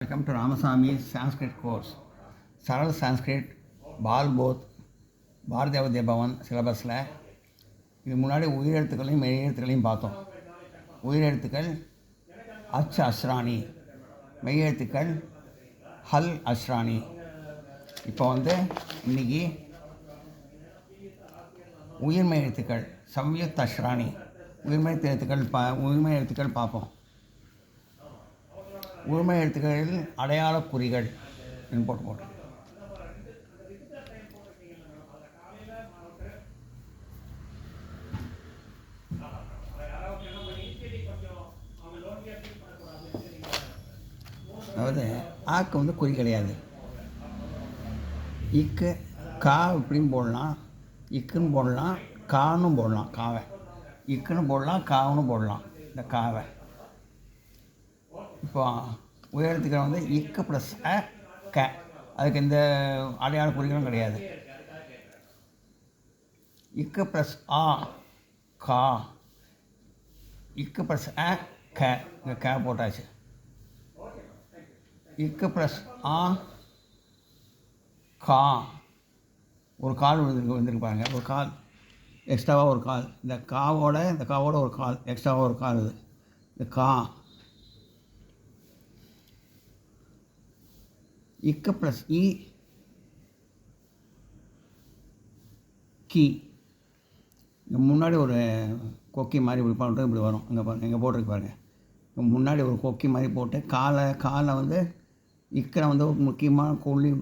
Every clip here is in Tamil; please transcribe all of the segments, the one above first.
Welcome to Ramaswamy's Sanskrit course. Saral Sanskrit Bal Bodh Bharatiya Vidya Bhavan சிலபஸில் இது முன்னாடி உயிரெழுத்துக்களையும் மெய்யெழுத்துக்களையும் பார்த்தோம். உயிரெழுத்துக்கள் அச் அஸ்ராணி, மெய்யெழுத்துக்கள் ஹல் அஸ்ராணி. இப்போ இன்றைக்கி உயிர்மெய் எழுத்துக்கள் சம்யுக்த் அஸ்ராணி, உயிர்மெய் எழுத்துக்கள் பார்ப்போம். உரிமை எழுத்துக்களில் அடையாள குறிகள் போட்டு அதாவது ஆக்கு குறி கிடையாது. இக்கு கா இப்படின்னு போடலாம், இக்குன்னு போடலாம், கான்னு போடலாம். காவை இக்குன்னு போடலாம், காவுன்னு போடலாம். இந்த காவை இப்போ உயரத்துக்கு இக்கு ப்ளஸ் அ க, அதுக்கு எந்த அடையாள குறிகளும் கிடையாது. இக்கு ப்ளஸ் ஆ கா, இக்கு ப்ளஸ் அ க, இங்கே க போட்டாச்சு. இக்கு ப்ளஸ் ஆ கா, ஒரு கால் வந்துருக்கு பாருங்க, ஒரு கால் எக்ஸ்ட்ராவாக ஒரு கால். இந்த காவோட ஒரு கால் எக்ஸ்ட்ராவாக ஒரு கால். இது இந்த கா. இக்கு ப்ளஸ் இ கி, இங்கே முன்னாடி ஒரு கொக்கி மாதிரி இப்படி பண்ணுறது இப்படி வரும். இங்கே போட்டிருக்கு பாருங்கள், முன்னாடி ஒரு கொக்கி மாதிரி போட்டு காலை இக்கில் ஒரு முக்கியமான கொல்லி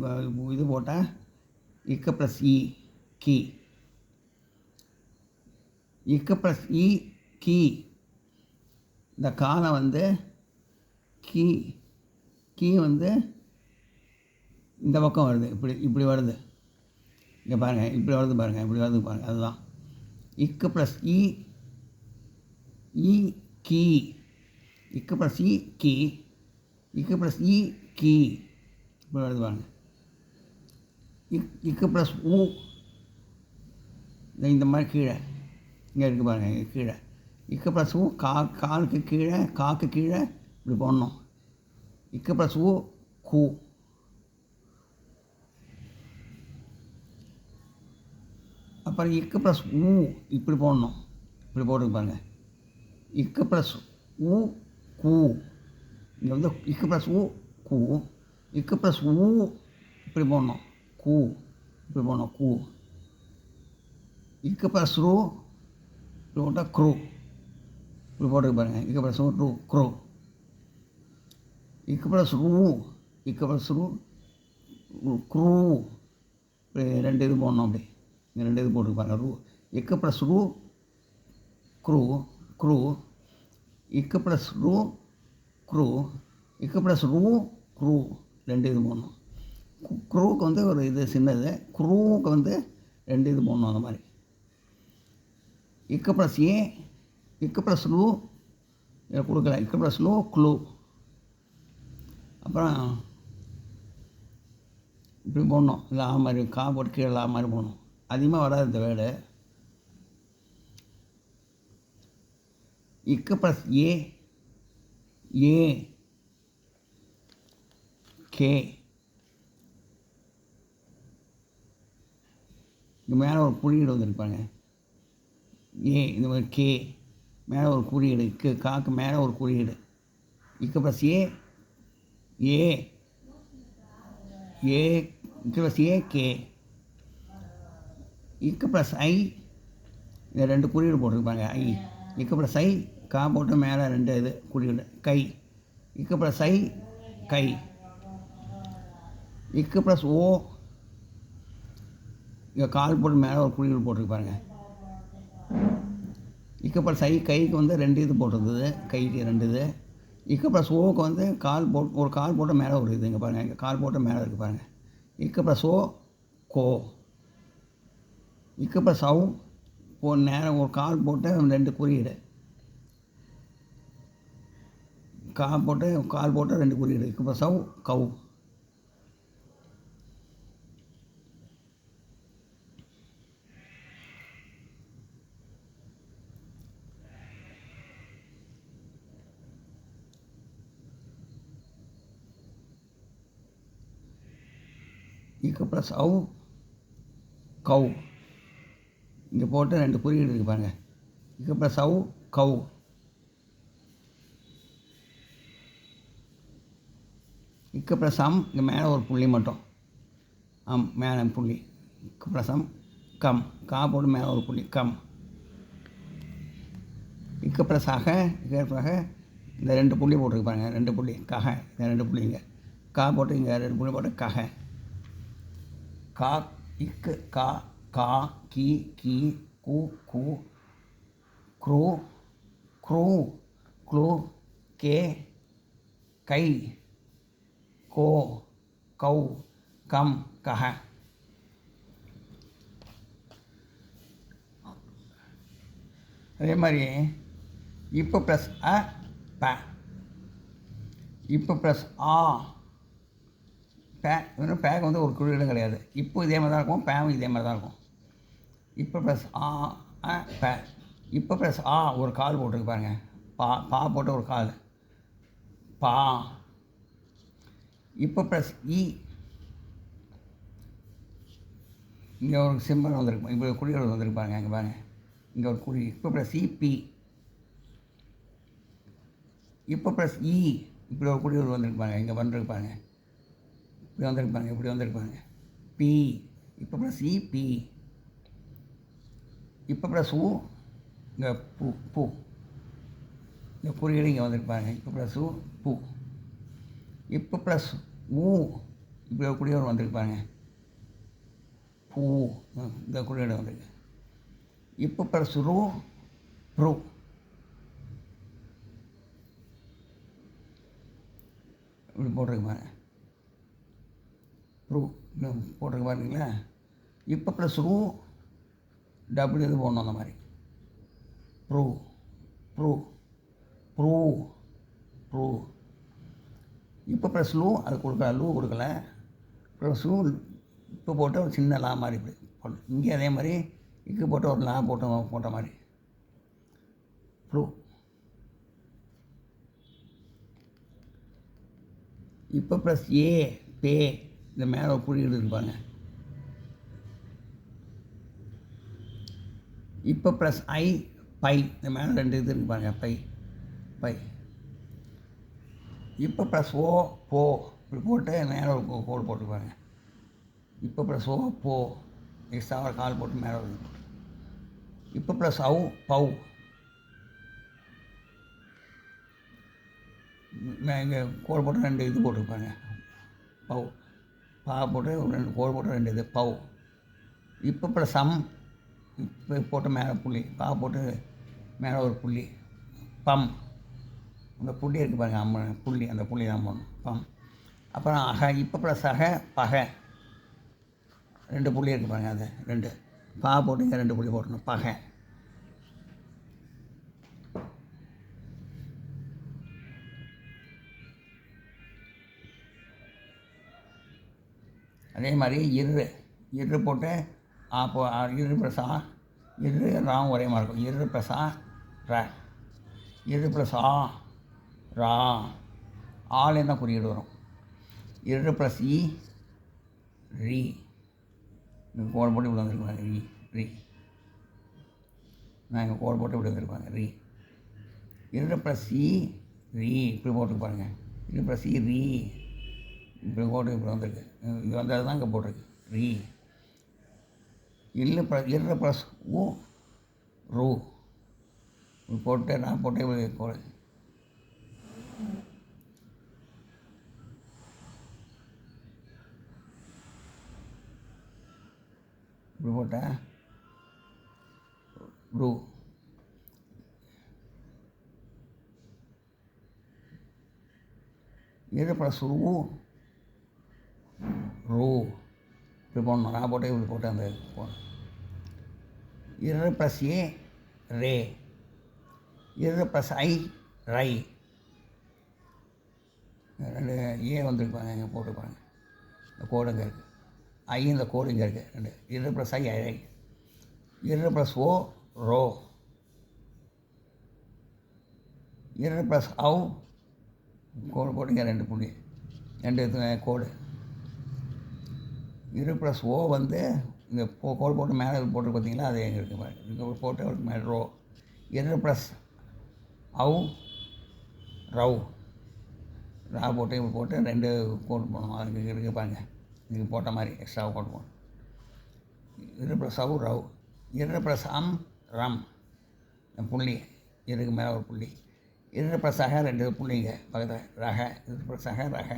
இது போட்டால் இக்கு ப்ளஸ் இ கி. இக்கு ப்ளஸ் இ கி, இந்த காலை கி கி இந்த பக்கம் வருது, இப்படி வருது. இங்கே பாருங்கள், இப்படி வருது பாருங்கள். அதுதான் இக்கு ப்ளஸ் இ கி, இக்கு ப்ளஸ் இ கி, இக்கு ப்ளஸ் இ கி, இப்படி வருது பாருங்கள். இக்கு ப்ளஸ் ஊ, இந்த மாதிரி கீழே இங்கே இருக்குது பாருங்கள், கீழே இக்கு ப்ளஸ் ஊ காலுக்கு கீழே, காக்கு கீழே இப்படி போடணும். இக்கு ப்ளஸ் ஊ கூ. அப்புறம் இக்கு ப்ளஸ் ஊ இப்படி போடணும், இப்படி போட்டு பாருங்கள். இக்கு ப்ளஸ் ஊ கூ, இங்கே இக்கு ப்ளஸ் ஊ கூ, இக்கு ப்ளஸ் ஊ இப்படி போடணும், கூ இப்படி போடணும், கூ. இக்கு ப்ளஸ் ரூ இப்படி போட்டால் க்ரூ, இப்படி போட்டு பாருங்கள். இக்கு ப்ளஸ் ரூ க்ரூ. இக்கு ப்ளஸ் ரூ, இக்கு ப்ளஸ் ரூ க்ரூ, இப்படி ரெண்டு இது போடணும். அப்படி இங்கே ரெண்டு இது போட்டுருப்பாங்க. ரூ இக்கு ப்ளஸ் ரூ க்ரூ க்ரூ, இக்கு ப்ளஸ் ரூ க்ரூ, இக்கு ப்ளஸ் ரூ க்ரூ, ரெண்டு இது போடணும். க்ரூவுக்கு ஒரு இது சின்னது, க்ரூவுக்கு ரெண்டு இது போடணும். அந்த மாதிரி இக்கு ப்ளஸ் ஏ, இக்கு ப்ளஸ் ரூ இதை கொடுக்கல. இக்கு ப்ளஸ் லோ க்ளூ. அப்புறம் இப்படி போடணும். இல்லை ஆ மாதிரி கா போட்டு கீழே ஆ மாதிரி போடணும். அதிகமாக வராது இந்த வேர்டு. இக்கு ப்ளஸ் ஏ கே, இங்கே மேலே ஒரு குறியீடு வந்துருப்பாங்க. இந்த மாதிரி கே மேலே ஒரு குறியீடு, காக்கு மேலே ஒரு குறியீடு. இக்கு ப்ளஸ் ஏ இக்கு ப்ளஸ் ஏ கே, இக்கு ப்ளஸ் ஐ, இந்த ரெண்டு குறியீடு போட்டிருப்பாங்க. ஐ இக்கு ப்ளஸ் ஐ, கா போட்டு மேலே ரெண்டு இது குறியீடு. கை இக்கு ப்ளஸ் ஐ கை, இக்கு ப்ளஸ் ஓ, இங்கே கால் போட்டு மேலே ஒரு குறியீடு போட்டிருப்பாருங்க. இக்கு ப்ளஸ் ஐ கைக்கு ரெண்டு இது போட்டிருந்தது, கைக்கு ரெண்டு இது. இக்கு ப்ளஸ் ஓவுக்கு ஒரு கால் போட்டு மேலே ஒரு இது. இங்கே பாருங்கள், இங்கே கால் போட்டு மேலே இருக்குது பாருங்கள். இக்கு ப்ளஸ் ஓ கோ, இக்கு ப்ளஸ் அவு நேரம் ஒரு கால் போட்டு ரெண்டு குறியீடு. கால் போட்டு ரெண்டு குறியீடு. இக்கு ப்ளஸ் அவு கவு. இக்கு ப்ளஸ் அவு கவு. இங்கே போட்டு 2 குறியீடு இருக்குது பாருங்கள். இக்கு ப்ளஸ் அவு கவு. இக்கு ப்ளஸ் அம், இங்கே மேலே ஒரு புள்ளி மட்டும், மேலே புள்ளி. இக்கு ப்ளஸ் அம் கம், கா போட்டு மேலே ஒரு புள்ளி கம். இக்கு ப்ளஸ் அக, இந்த 2 புள்ளி போட்டிருக்கு பாருங்கள், 2 புள்ளி கக, இந்த 2 புள்ளிங்க கா போட்டு இங்கே 2 புள்ளி போட்டு கக. கா இக்கு கா கா கி கி கு கு க்ரூ க்ரூ க்ளூ கே கை கோ கௌ கம் கஹ. அதே மாதிரி இப்போ ப்ளஸ் அ ப, இப்போ ப்ளஸ் ஆ பே. இன்னும் பேக்கு வந்து ஒரு குறியீடும் கிடையாது. இப்போ இதே மாதிரி தான் இருக்கும், பேவும் இதே மாதிரி தான் இருக்கும். இப்போ ப்ளஸ் ஆ அ ப. இப்போ ப்ளஸ் ஆ ஒரு கால் போட்டிருக்கு பாருங்கள், பா பா போட்டு ஒரு கால் பா. இப்போ ப்ளஸ் இ, இங்கே ஒரு சிம்பிள் வந்திருக்கு, இப்போ ஒரு குறியீடு வந்திருக்கு பாருங்கள், இங்கே பாருங்கள், இங்கே ஒரு குறி. இப்போ ப்ளஸ் இ பி. இப்போ ப்ளஸ் இ, இப்படி ஒரு குறியீடு வந்திருக்கு பாருங்கள், இங்கே வந்துருக்கு பாருங்கள், இப்படி வந்திருப்பாங்க, இப்படி வந்திருப்பாங்க பி. இப்போ ப்ளஸ் இ பி. இப்போ ப்ளஸ் ஊ, இங்கே பூ பூ, இந்த குறியீடு இங்கே வந்திருப்பாங்க. இப்போ ப்ளஸ் ஊ பூ. இப்போ ப்ளஸ் ஊ, இப்படி ஒரு குறியீடு வந்திருப்பாங்க பூ, இந்த குறியீடு வந்திருக்கு. இப்போ ப்ளஸ் ரூ ப்ரூ. இப்படி போட்டிருக்கு பாருங்க, ப்ரூ போட்டிருக்கு பாருங்களா. இப்போ ப்ளஸ் ரூ டபுள் இது போடணும், அந்த மாதிரி ப்ரூ ப்ரூ ப்ரூ ப்ரூ. இப்போ ப்ளஸ் லூ, அது கொடுக்கல, லூ கொடுக்கல, ப்ளஸ் லூ இப்போ போட்டு ஒரு சின்ன லா மாதிரி இப்படி போடணும். இங்கே அதே மாதிரி இக்கு போட்டு ஒரு லா போட்ட மாதிரி ப்ளூ. இப்போ ப்ளஸ் ஏ பே, இந்த மேலே ஒரு குறியீடு இருப்பாங்க. இப்போ ப்ளஸ் ஐ பை, இந்த மேலே 2 இது இருப்பாங்க பை பை. இப்போ ப்ளஸ் ஓ போ, இப்படி போட்டு மேலே ஒரு கோடு போட்டுருப்பாங்க. இப்போ ப்ளஸ் ஓ போ, எக்ஸ்ட்ரா ஒரு கால் போட்டு மேலே ஒரு போட்டு. இப்போ ப்ளஸ் அவு பவு, இங்கே கோடு போட்டு 2 இது போட்டிருப்பாங்க பவு. பா போட்டு 2 கோடு போட்டு 2 இது பவு. இப்போ ப்ளஸ் சம், இப்போ போட்டு மேலே புள்ளி, பா போட்டு மேலே ஒரு புள்ளி பம். அந்த புள்ளி இருக்குது பாருங்கள், புள்ளி, அந்த புள்ளி தான் போடணும் பம். அப்புறம் அக. இப்போ ப்ளஸ் அக பக, 2 புள்ளி இருக்குது பாருங்கள், அது 2 பா போட்டு இங்கே 2 புள்ளி போட்டணும் பகை. அதே மாதிரி இரு போட்டு அப்போ இரு ப்ளஸ் ஆ, இரு ராவும் ஒரே மாதிரி இருக்கும். இரு ப்ளஸ் ஆ ரா, இரு ப்ளஸ் ஆ ரா, ஆலேருந்து தான் குறியீடு வரும். இரு ப்ளஸ் இ ரீ, இங்கே கோடு போட்டு இப்படி வந்துருப்பாங்க ரீ ரீ. நான் இங்கே கோடு போட்டு இப்படி வந்துருப்பாங்க ரீ. இரு ப்ளஸ் இ ரீ, இப்படி போட்டுருப்பாருங்க. இரு ப்ளஸ் இ ரீ, இப்படி போட்டு இப்படி வந்திருக்கு. இது வந்து அதுதான் இங்கே போட்டிருக்கு ரீ. இரு ப்ளஸ் ஊ ரூ, இப்படி போட்டு நான் போட்டு இப்படி போடு. இப்படி போட்டேன் ரூ. இரு ப்ளஸ் ரூ ரூ, இப்படி போடணும். நான் போட்டு இப்படி போட்டு அந்த போடணும். இரு ப்ளஸ் ஏ ரே, இரு ப்ளஸ் ஐ ரை, 2 ஏ வந்துருப்பாங்க, இங்கே போட்டுருப்பாங்க. இந்த கோடு இங்கே இருக்குது, ஐ இந்த கோடு இங்கே இருக்குது 2. இரு ப்ளஸ் ஐ ஐ, இரு ப்ளஸ் ஓ ரோ, இரு ப்ளஸ் அவு கோடு போட்டு இங்கே 2 புள்ளி, 2 கோடு. இரு ப்ளஸ் ஓ வந்து இந்த கோல் போட்டு மேலே போட்டு பார்த்தீங்களா, அது எங்கே இருக்குது பாருங்க. இங்கே போட்டு மேலே ரோ. இரு ப்ளஸ் அவு ரவ் ரா போட்டு இப்படி போட்டு 2 கோட் போடணும். அதுக்கு இருக்குது பாருங்க, இதுக்கு போட்ட மாதிரி எக்ஸ்ட்ராவாக கோட் போடணும். இரு ப்ளஸ் அவு ரவ். இரு ப்ளஸ் ரம் புள்ளி, இதுக்கு மேலே ஒரு புள்ளி. இரு ப்ளஸ் அக 2 புள்ளிங்க பக்கத்தில் ரக. இரு ப்ளஸ் அக ரக.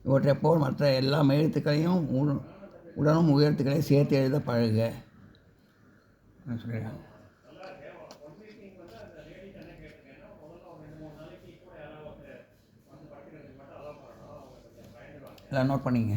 இவற்றை போல் மற்ற எல்லா மெழுத்துக்களையும் உடனும் உயர்த்துக்களையும் சேர்த்து எழுத பழகுக சொல்லிடுறாங்க. எல்லாம் நோட் பண்ணிங்க.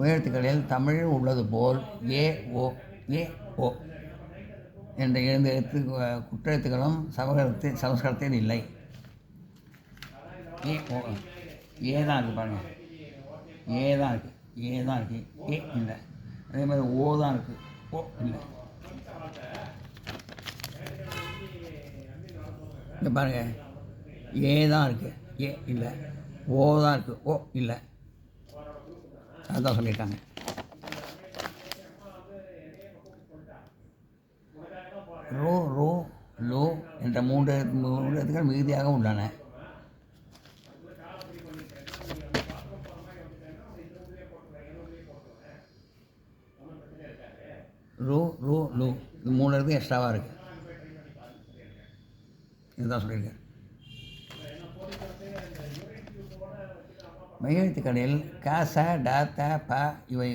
உயர்த்துக்களில் தமிழில் உள்ளது போல் ஏ ஓ என்ற 2 எழுத்து குற்றெழுத்துக்களும் சமஸ்கிருதத்தில் இல்லை. ஏ தான் இருக்குது பாருங்கள், ஏ தான் இருக்குது, ஏ இல்லை. அதே மாதிரி ஓ தான் இருக்குது, ஓ இல்லை. இங்கே பாருங்கள், ஏ தான் இருக்குது, ஏ இல்லை. ஓ தான் இருக்குது, ஓ இல்லை. அதுதான் சொல்லியிருக்காங்க. ரோ லோ என்ற 3 எழுத்துக்கள் மிகுதியாக உள்ளன. ரோ லோ இது 3 எழுத்து எக்ஸ்ட்ராவாக இருக்குது. இதுதான் சொல்லியிருக்கேன். மெய்யெழுத்துக்களில் க ச ட த ப இவை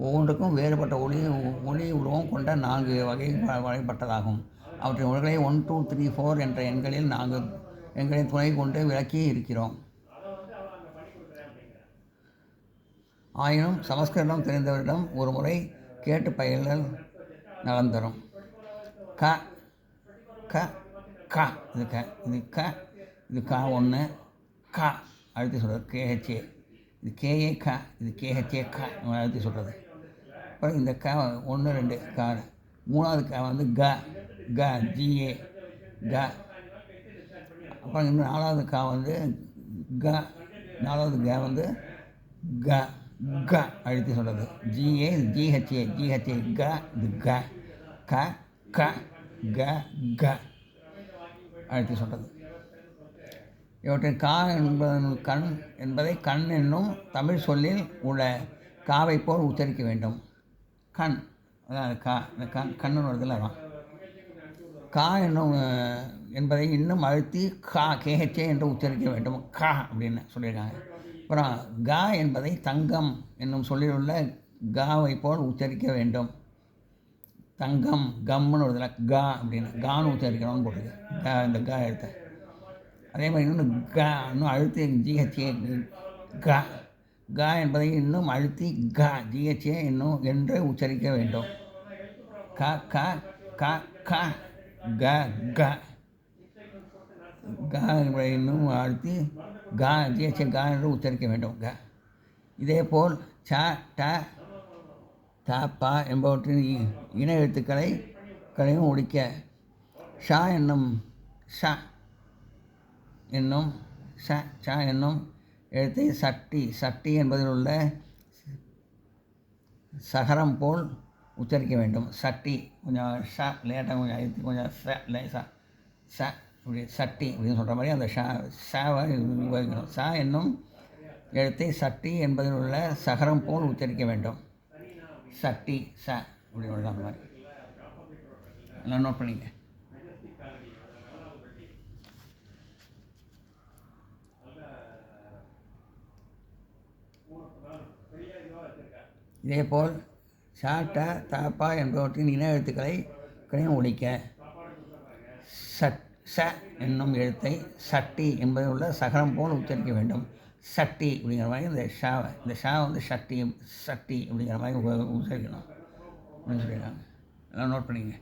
ஒவ்வொன்றுக்கும் வேறுபட்ட ஒளி உருவம் கொண்ட 4 வகைப்பட்டதாகும். அவற்றின் ஒழுங்களை 1 2 3 4 என்ற எண்களின் துணை கொண்டு விளக்கி இருக்கிறோம். ஆயினும் சமஸ்கிருதம் தெரிந்தவரிடம் ஒரு முறை கேட்டு பயிலல் நலம் தரும். க க க இது க இது க இது க 1 க அழுத்தி சொல்கிறது. கேஹெச்ஏ இது கேஏ க இது கேஹெச்ஏ க அழுத்தி சொல்கிறது. அப்புறம் இந்த க 1 2 க. 3வது க வந்து க க ஜிஏ க. அப்புறம் இன்னும் 4வது க வந்து க. 4வது க வந்து க க அழுத்தி சொல்கிறது. ஜிஏ ஜிஹெச்ஏ ஜிஹெச்ஏ க இது க க க க க அழுத்தி சொல்கிறது. இவற்றின் கா என்பதை கண் என்னும் தமிழ் சொல்லில் உள்ள காவை போல் உச்சரிக்க வேண்டும். கண் அதான் கா இந்த கண்ணுன்னு வருதில்ல, அதான் கா என்னும் என்பதை இன்னும் அழுத்தி கா கேஹெச்ஏ என்று உச்சரிக்க வேண்டும். கா அப்படின்னு சொல்லியிருக்காங்க. அப்புறம் கா என்பதை தங்கம் என்னும் சொல்லில் உள்ள காவை போல் உச்சரிக்க வேண்டும். தங்கம் கம்முன்னு வருதில்ல, கா அப்படின்னு கான்னு உச்சரிக்கணும்னு போட்டுருக்கு. கா இந்த கா எழுத்த அதே மாதிரி இன்னும் க இன்னும் அழுத்தி ஜிஹெச்ஏ க கா என்பதை இன்னும் அழுத்தி கா ஜிஹெச்ஏ இன்னும் என்று உச்சரிக்க வேண்டும். க க க க க க கா என்பதை இன்னும் அழுத்தி கா ஜிஹெச்ஏ கா என்று உச்சரிக்க வேண்டும். க இதேபோல் ச ட த ப என்பவற்றின் இன எழுத்துக்களையும் ஒழிக்க ஷா என்னும் ஷ என்னும் ச என்னும் எழுத்தை சட்டி என்பதில் உள்ள சகரம் போல் உச்சரிக்க வேண்டும். சட்டி கொஞ்சம் ஷ லேட்டாக கொஞ்சம் அழுத்தி கொஞ்சம் லேசா ச இப்படி சட்டி அப்படின்னு சொல்கிற மாதிரி அந்த ஷாவை உபயோகிக்கணும். ச என்னும் எழுத்தை சட்டி என்பதில் உள்ள சகரம் போல் உச்சரிக்க வேண்டும். சட்டி ச அப்படின்னு அந்த மாதிரி எல்லாம் நோட் பண்ணிக்க. இதேபோல் ஷ ட த ப என்பவற்றின் இன எழுத்துக்களையும் ஒழிக்க ச என்னும் எழுத்தை சட்டி என்பதில் உள்ள சகரம் போல் உச்சரிக்க வேண்டும். சட்டி அப்படிங்கிற மாதிரி இந்த ஷா வந்து சட்டி அப்படிங்கிற மாதிரி உச்சரிக்கணும் அப்படின்னு சொல்லியிருக்காங்க. எல்லாம் நோட் பண்ணிங்க.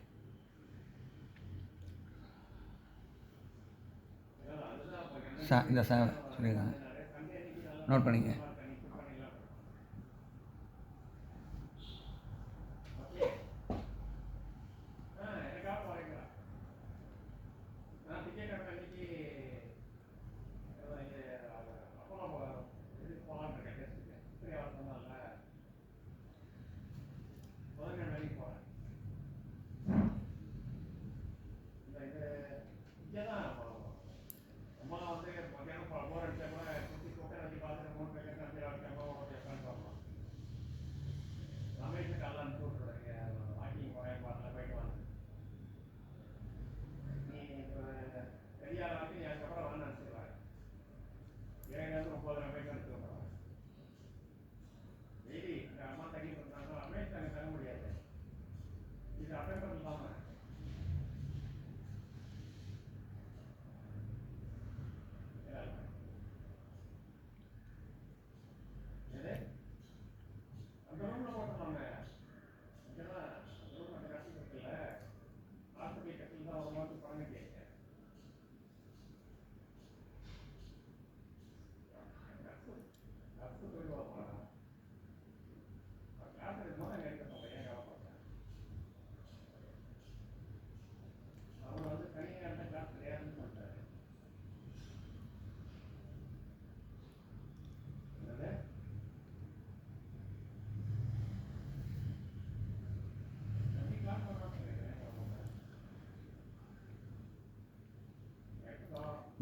இந்த சொல்லியிருக்காங்க, நோட் பண்ணிங்க.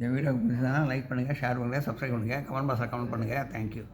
இந்த வீடியோ பிடிச்சதுனா லைக் பண்ணுங்கள், ஷேர் பண்ணுங்கள், சப்ஸ்கிரைப் பண்ணுங்கள், கமெண்ட் பாக்ஸில் கமெண்ட் பண்ணுங்கள். தேங்க்யூ.